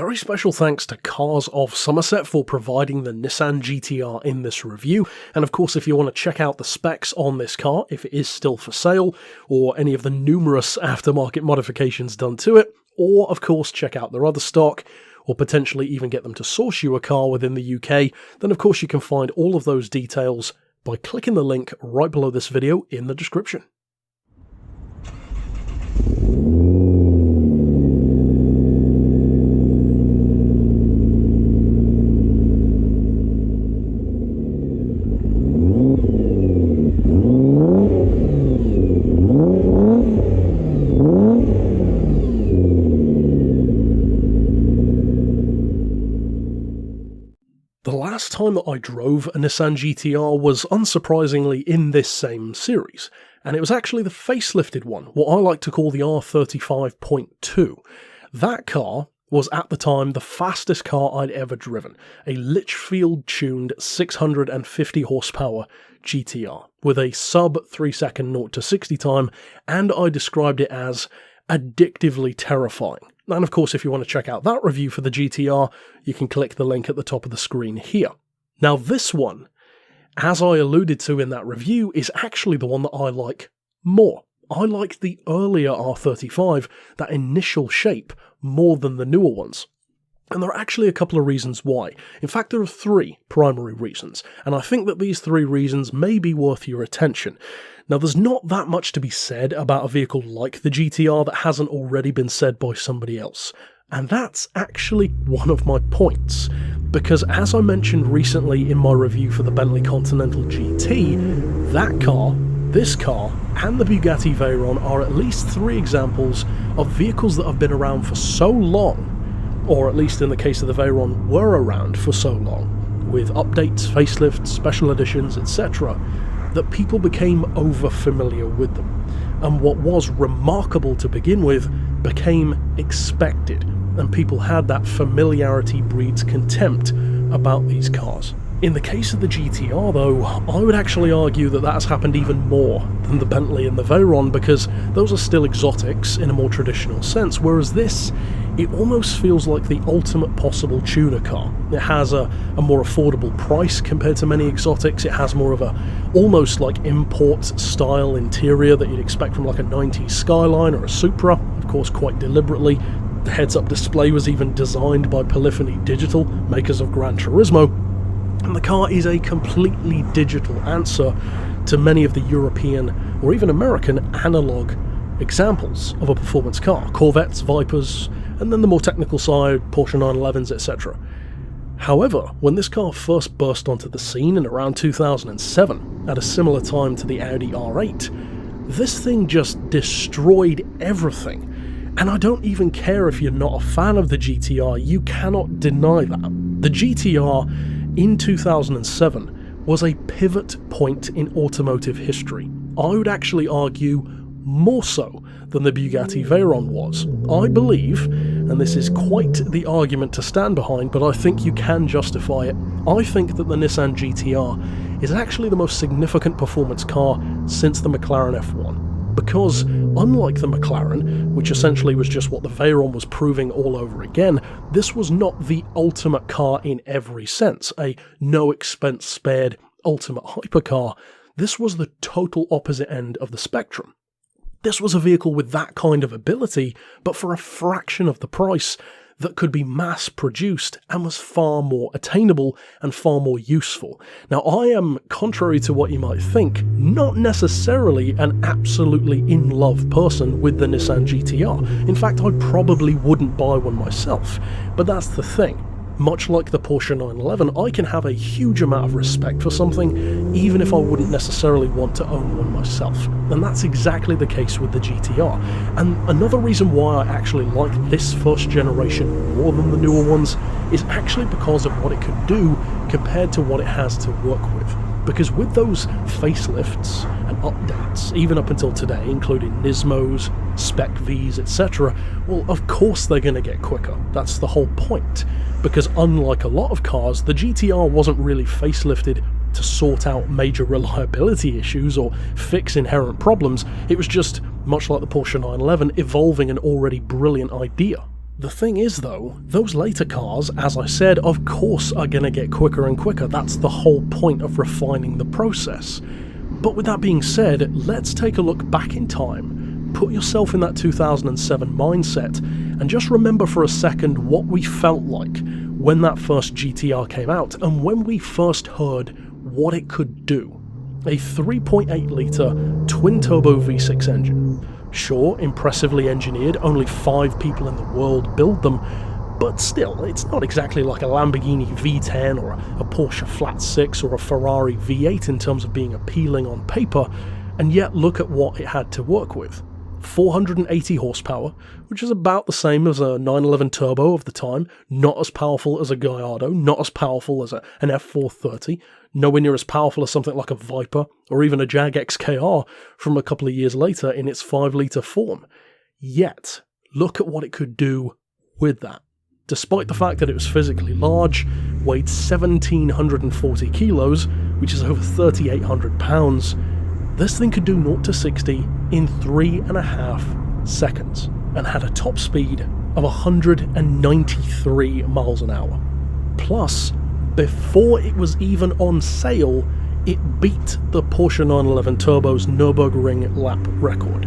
Very special thanks to Cars of Somerset for providing the Nissan GTR in this review, and of course if you want to check out the specs on this car, if it is still for sale, or any of the numerous aftermarket modifications done to it, or of course check out their other stock, or potentially even get them to source you a car within the UK, then of course you can find all of those details by clicking the link right below this video in the description. The last time that I drove a Nissan GTR was unsurprisingly in this same series, and it was actually the facelifted one, what I like to call the R35.2. That car was at the time the fastest car I'd ever driven, a Litchfield-tuned 650 horsepower GTR, with a sub 3 second 0 to 60 time, and I described it as addictively terrifying. And of course, if you want to check out that review for the GTR, you can click the link at the top of the screen here. Now this one, as I alluded to in that review, is actually the one that I like more. I like the earlier R35, that initial shape, more than the newer ones. And there are actually a couple of reasons why. In fact, there are three primary reasons, and I think that these three reasons may be worth your attention. Now, there's not that much to be said about a vehicle like the GTR that hasn't already been said by somebody else. And that's actually one of my points. Because as I mentioned recently in my review for the Bentley Continental GT, that car, this car, and the Bugatti Veyron are at least three examples of vehicles that have been around for so long, or at least in the case of the Veyron, were around for so long, with updates, facelifts, special editions, etc., that people became over-familiar with them. And what was remarkable to begin with became expected, and people had that familiarity breeds contempt about these cars. In the case of the GTR though, I would actually argue that that has happened even more than the Bentley and the Veyron, because those are still exotics in a more traditional sense, whereas this, it almost feels like the ultimate possible tuner car. It has a more affordable price compared to many exotics. It has more of a almost like import style interior that you'd expect from like a 90s Skyline or a Supra, of course quite deliberately. The heads-up display was even designed by Polyphony Digital, makers of Gran Turismo. And the car is a completely digital answer to many of the European or even American analog examples of a performance car. Corvettes, Vipers, and then the more technical side, Porsche 911s, etc. However, when this car first burst onto the scene in around 2007, at a similar time to the Audi R8, this thing just destroyed everything. And I don't even care if you're not a fan of the GTR, you cannot deny that. The GTR in 2007 was a pivot point in automotive history. I would actually argue more so than the Bugatti Veyron was. I believe, and this is quite the argument to stand behind, but I think you can justify it, I think that the Nissan GTR is actually the most significant performance car since the McLaren F1. Because, unlike the McLaren, which essentially was just what the Veyron was proving all over again, this was not the ultimate car in every sense, a no-expense-spared ultimate hypercar. This was the total opposite end of the spectrum. This was a vehicle with that kind of ability, but for a fraction of the price, that could be mass-produced and was far more attainable and far more useful. Now, I am, contrary to what you might think, not necessarily an absolutely in-love person with the Nissan GTR. In fact, I probably wouldn't buy one myself. But that's the thing. Much like the Porsche 911, I can have a huge amount of respect for something, even if I wouldn't necessarily want to own one myself. And that's exactly the case with the GTR. And another reason why I actually like this first generation more than the newer ones is actually because of what it could do compared to what it has to work with. Because with those facelifts and updates, even up until today, including NISMOs, Spec Vs, etc., well, of course they're going to get quicker. That's the whole point. Because unlike a lot of cars, the GTR wasn't really facelifted to sort out major reliability issues or fix inherent problems. It was just, much like the Porsche 911, evolving an already brilliant idea. The thing is though, those later cars, as I said, of course are going to get quicker and quicker. That's the whole point of refining the process. But with that being said, let's take a look back in time, put yourself in that 2007 mindset, and just remember for a second what we felt like when that first GTR came out and when we first heard what it could do. A 3.8 litre twin-turbo V6 engine. Sure, impressively engineered, only 5 people in the world build them, but still, it's not exactly like a Lamborghini V10 or a Porsche Flat 6 or a Ferrari V8 in terms of being appealing on paper, and yet look at what it had to work with. 480 horsepower, which is about the same as a 911 Turbo of the time, not as powerful as a Gallardo, not as powerful as an F430, nowhere near as powerful as something like a Viper or even a Jag XKR from a couple of years later in its 5-litre form. Yet, look at what it could do with that. Despite the fact that it was physically large, weighed 1,740 kilos, which is over 3,800 pounds, this thing could do 0 to 60 in 3.5 seconds and had a top speed of 193 miles an hour. Plus, before it was even on sale, it beat the Porsche 911 Turbo's Nürburgring lap record.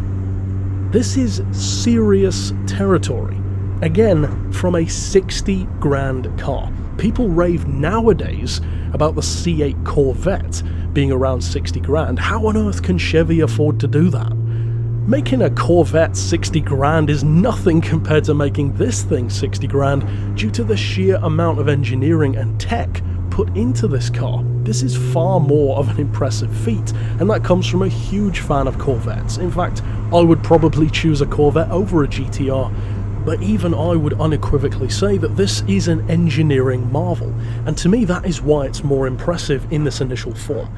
This is serious territory. Again, from a 60 grand car. People rave nowadays about the C8 Corvette being around 60 grand. How on earth can Chevy afford to do that? Making a Corvette 60 grand is nothing compared to making this thing 60 grand due to the sheer amount of engineering and tech put into this car. This is far more of an impressive feat, and that comes from a huge fan of Corvettes. In fact, I would probably choose a Corvette over a GTR, but even I would unequivocally say that this is an engineering marvel, and to me that is why it's more impressive in this initial form.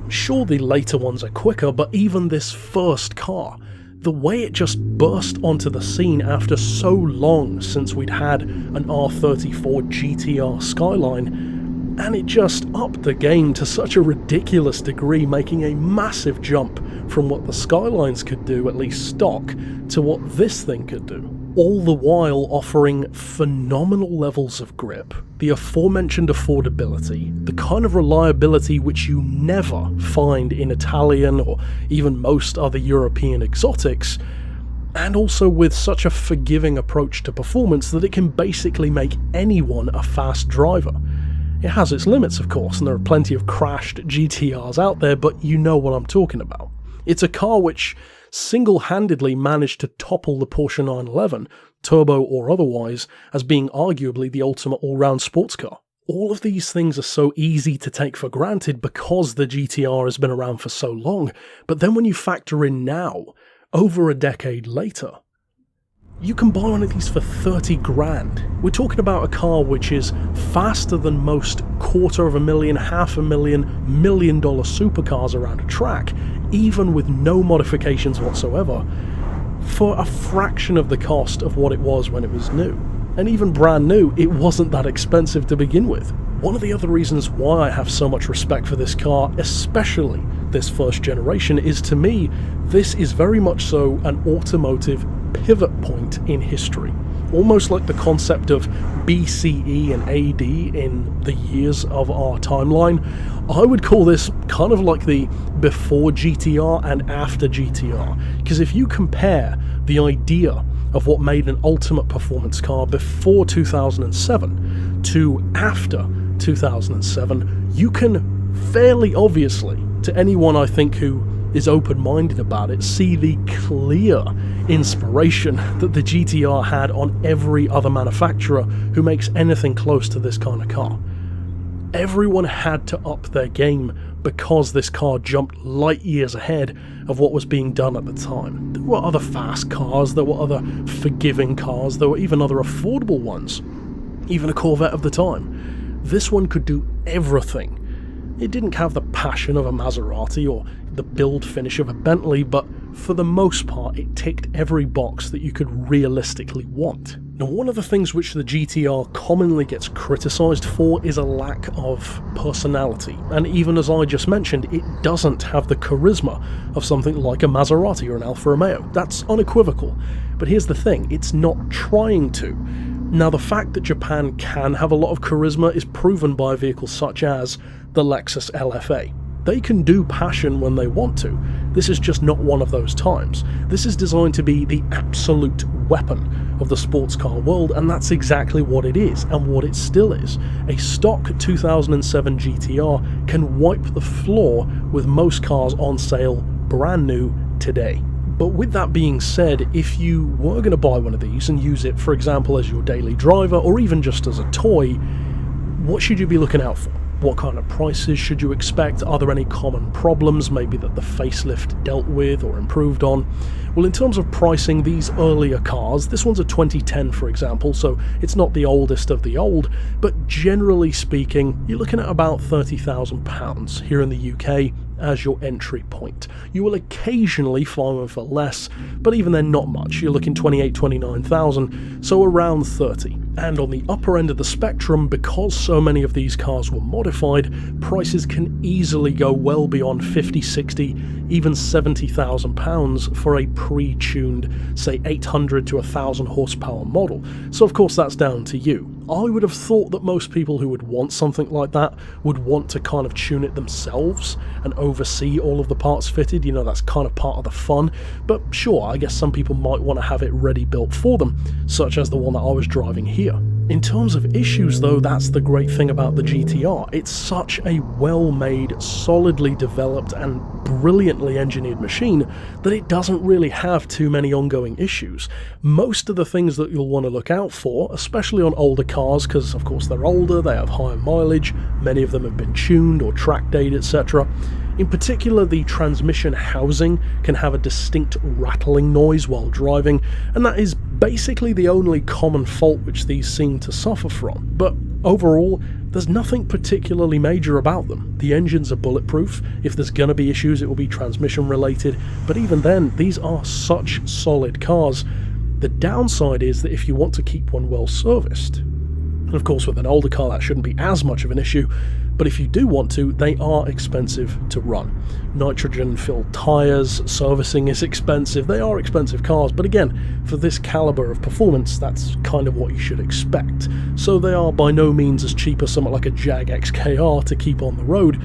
Sure, the later ones are quicker, but even this first car, the way it just burst onto the scene after so long since we'd had an R35 GT-R Skyline, and it just upped the game to such a ridiculous degree, making a massive jump from what the Skylines could do, at least stock, to what this thing could do. All the while offering phenomenal levels of grip, the aforementioned affordability, the kind of reliability which you never find in Italian or even most other European exotics, and also with such a forgiving approach to performance that it can basically make anyone a fast driver. It has its limits, of course, and there are plenty of crashed GTRs out there, but you know what I'm talking about. It's a car which single-handedly managed to topple the Porsche 911, turbo or otherwise, as being arguably the ultimate all-round sports car. All of these things are so easy to take for granted because the GTR has been around for so long, but then when you factor in now, over a decade later, you can buy one of these for 30 grand. We're talking about a car which is faster than most $250,000, $500,000, $1 million supercars around a track, even with no modifications whatsoever, for a fraction of the cost of what it was when it was new. And even brand new, it wasn't that expensive to begin with. One of the other reasons why I have so much respect for this car, especially this first generation, is to me, this is very much so an automotive pivot point in history. Almost like the concept of BCE and AD in the years of our timeline. I would call this kind of like the before GTR and after GTR. Because if you compare the idea of what made an ultimate performance car before 2007 to after 2007, you can fairly obviously, to anyone I think who is open-minded about it, see the clear inspiration that the GTR had on every other manufacturer who makes anything close to this kind of car. Everyone had to up their game because this car jumped light years ahead of what was being done at the time. There were other fast cars, there were other forgiving cars, there were even other affordable ones, even a Corvette of the time. This one could do everything. It didn't have the passion of a Maserati or the build finish of a Bentley, but for the most part it ticked every box that you could realistically want. Now, one of the things which the GTR commonly gets criticised for is a lack of personality, and even as I just mentioned, it doesn't have the charisma of something like a Maserati or an Alfa Romeo. That's unequivocal. But here's the thing, it's not trying to. Now, the fact that Japan can have a lot of charisma is proven by vehicles such as the Lexus LFA. They can do passion when they want to. This is just not one of those times. This is designed to be the absolute weapon of the sports car world, and that's exactly what it is, and what it still is. A stock 2007 GTR can wipe the floor with most cars on sale brand new today. But with that being said, if you were going to buy one of these and use it, for example, as your daily driver, or even just as a toy, what should you be looking out for? What kind of prices should you expect? Are there any common problems, maybe that the facelift dealt with or improved on? Well, in terms of pricing, these earlier cars, this one's a 2010 for example, so it's not the oldest of the old, but generally speaking, you're looking at about £30,000 here in the UK as your entry point. You will occasionally find one for less, but even then not much. You're looking 28, 29,000, so around 30. And on the upper end of the spectrum, because so many of these cars were modified, prices can easily go well beyond 50, 60, even £70,000 for a pre-tuned, say 800 to 1000 horsepower model. So of course that's down to you. I would have thought that most people who would want something like that would want to kind of tune it themselves and oversee all of the parts fitted. You know, that's kind of part of the fun. But sure, I guess some people might want to have it ready built for them, such as the one that I was driving here. In terms of issues though, that's the great thing about the GTR. It's such a well-made, solidly developed and brilliantly engineered machine that it doesn't really have too many ongoing issues. Most of the things that you'll want to look out for, especially on older cars, because of course they're older, they have higher mileage, many of them have been tuned or track dated, etc. In particular, the transmission housing can have a distinct rattling noise while driving, and that is basically the only common fault which these seem to suffer from. But overall, there's nothing particularly major about them. The engines are bulletproof. If there's going to be issues, it will be transmission related, but even then, these are such solid cars. The downside is that if you want to keep one well serviced, and of course with an older car that shouldn't be as much of an issue, but if you do want to, they are expensive to run. Nitrogen-filled tyres, servicing is expensive, they are expensive cars, but again, for this calibre of performance, that's kind of what you should expect. So they are by no means as cheap as something like a Jag XKR to keep on the road,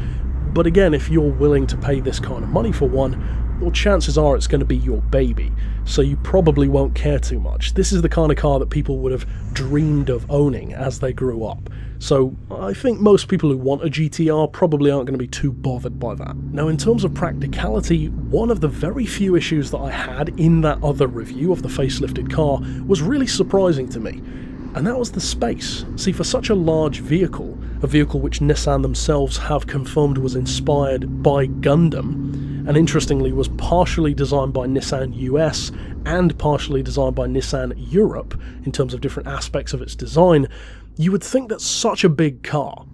but again, if you're willing to pay this kind of money for one, well, chances are it's going to be your baby, so you probably won't care too much. This is the kind of car that people would have dreamed of owning as they grew up. So I think most people who want a GTR probably aren't going to be too bothered by that. Now, in terms of practicality, one of the very few issues that I had in that other review of the facelifted car was really surprising to me, and that was the space. See, for such a large vehicle, a vehicle which Nissan themselves have confirmed was inspired by Gundam, and interestingly was partially designed by Nissan US and partially designed by Nissan Europe in terms of different aspects of its design, you would think that such a big car,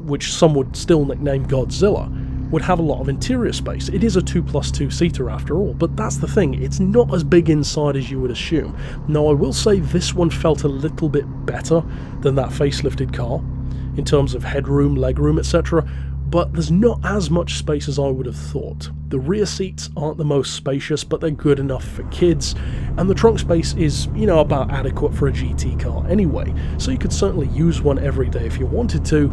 which some would still nickname Godzilla, would have a lot of interior space. It is a 2+2 seater after all, but that's the thing, it's not as big inside as you would assume. Now, I will say this one felt a little bit better than that facelifted car in terms of headroom, legroom, etc., but there's not as much space as I would have thought. The rear seats aren't the most spacious, but they're good enough for kids, and the trunk space is, you know, about adequate for a GT car anyway, so you could certainly use one every day if you wanted to,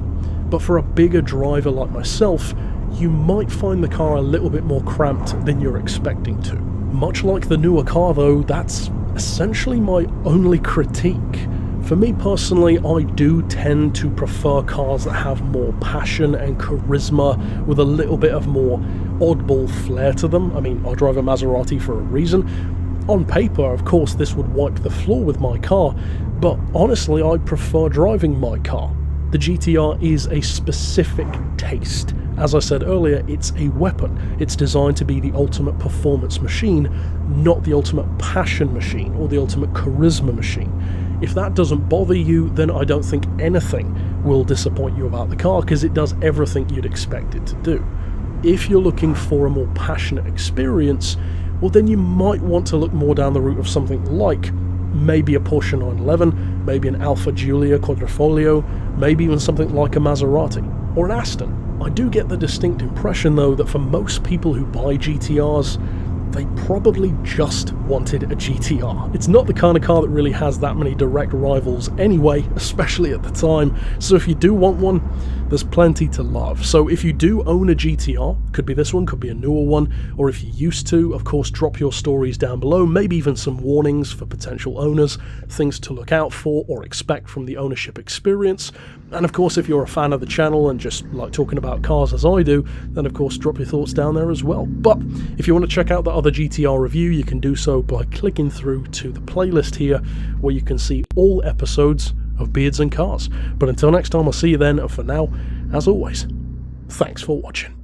but for a bigger driver like myself, you might find the car a little bit more cramped than you're expecting to. Much like the newer car though, that's essentially my only critique. For me personally, I do tend to prefer cars that have more passion and charisma with a little bit of more oddball flair to them. I mean, I drive a Maserati for a reason. On paper, of course, this would wipe the floor with my car, but honestly, I prefer driving my car. The GTR is a specific taste. As I said earlier, it's a weapon. It's designed to be the ultimate performance machine, not the ultimate passion machine or the ultimate charisma machine. If that doesn't bother you, then I don't think anything will disappoint you about the car, because it does everything you'd expect it to do. If you're looking for a more passionate experience, well then you might want to look more down the route of something like maybe a Porsche 911, maybe an Alfa Giulia Quadrifoglio, maybe even something like a Maserati, or an Aston. I do get the distinct impression though that for most people who buy GTRs, they probably just wanted a GTR. It's not the kind of car that really has that many direct rivals anyway, especially at the time, so if you do want one, there's plenty to love. So if you do own a GTR, could be this one, could be a newer one, or if you used to, of course drop your stories down below, maybe even some warnings for potential owners, things to look out for or expect from the ownership experience. And of course if you're a fan of the channel and just like talking about cars as I do, then of course drop your thoughts down there as well. But if you want to check out that other GTR review, you can do so by clicking through to the playlist here, where you can see all episodes of Beards and Cars. But until next time, I'll see you then, and for now, as always, thanks for watching.